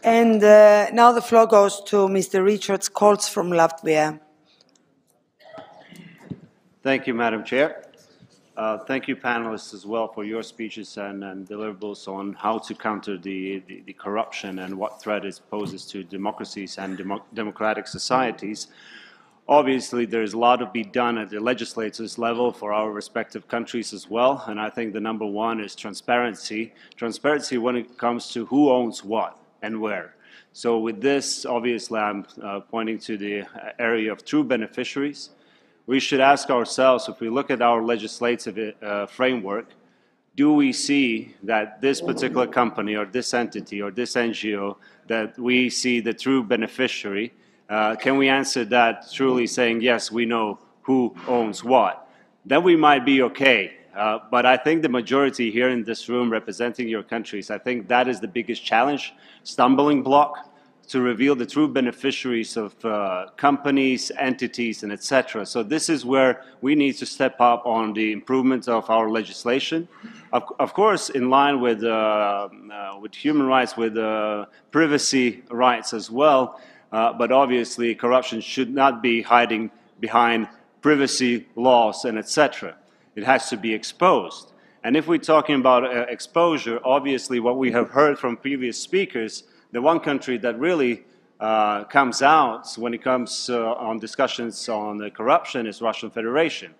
And now the floor goes to Mr. Rihards Kols from Latvia. Thank you, Madam Chair. Thank you, panelists, as well, for your speeches and deliverables on how to counter the corruption and what threat it poses to democracies and democratic societies. Obviously, there is a lot to be done at the legislators level for our respective countries as well, and I think the number one is transparency. Transparency when it comes to who owns what and where. So with this, obviously, I'm pointing to the area of true beneficiaries. We should ask ourselves, if we look at our legislative framework, do we see that this particular company or this entity or this NGO, that we see the true beneficiary? Can we answer that truly saying, yes, we know who owns what? Then we might be okay. But I think the majority here in this room representing your countries, I think that is the biggest challenge, stumbling block, to reveal the true beneficiaries of companies, entities, and etc. So this is where we need to step up on the improvement of our legislation. Of course, in line with human rights, with privacy rights as well, but obviously corruption should not be hiding behind privacy laws and etc. It has to be exposed. And if we're talking about exposure, obviously what we have heard from previous speakers, the one country that really comes out when it comes on discussions on corruption is Russian Federation.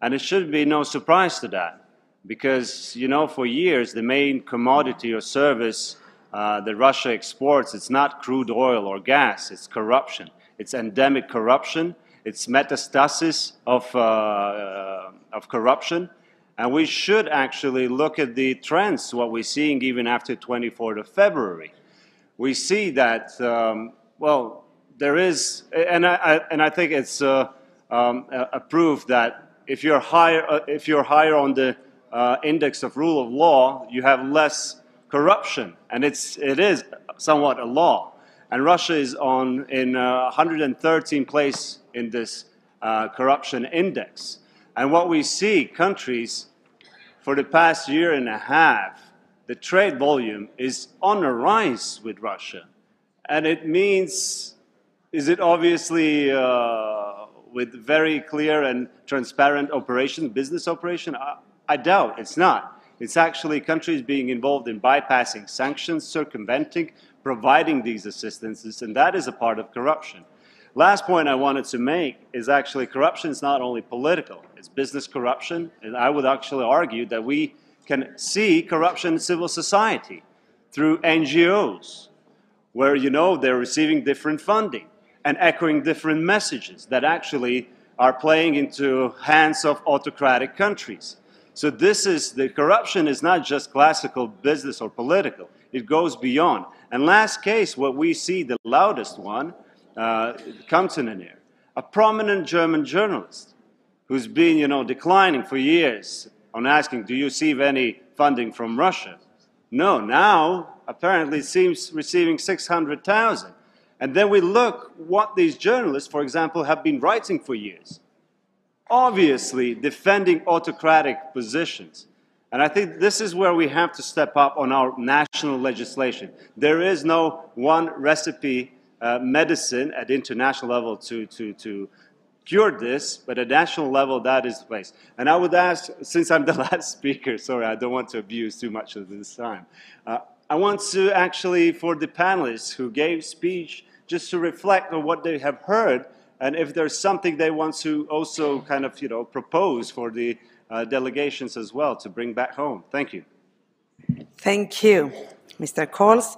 And it should be no surprise to that, because, you know, for years the main commodity or service that Russia exports, it's not crude oil or gas, it's corruption. It's endemic corruption. It's metastasis of corruption, and we should actually look at the trends, what we're seeing even after 24th of February. We see that, well, there is, and I think it's a proof that if you're higher on the index of rule of law, you have less corruption, and it is somewhat a law. And Russia is in 113th place in this corruption index. And what we see, countries, for the past year and a half, the trade volume is on a rise with Russia. And it means, is it obviously with very clear and transparent operation, business operation? I doubt it's not. It's actually countries being involved in bypassing sanctions, circumventing, providing these assistances, and that is a part of corruption. Last point I wanted to make is actually corruption is not only political, it's business corruption, and I would actually argue that we can see corruption in civil society through NGOs, where, you know, they're receiving different funding and echoing different messages that actually are playing into hands of autocratic countries. So the corruption is not just classical business or political, it goes beyond. And last case, what we see, the loudest one, Kamtener, a prominent German journalist who's been, you know, declining for years on asking, do you receive any funding from Russia? No, now apparently seems receiving 600,000. And then we look what these journalists, for example, have been writing for years. Obviously defending autocratic positions. And I think this is where we have to step up on our national legislation. There is no one recipe medicine at international level to cure this, but at national level, that is the place. And I would ask, since I'm the last speaker, sorry, I don't want to abuse too much of this time. I want to actually, for the panelists who gave speech, just to reflect on what they have heard, and if there's something they want to also kind of, you know, propose for the delegations as well to bring back home. Thank you. Thank you, Mr. Kols.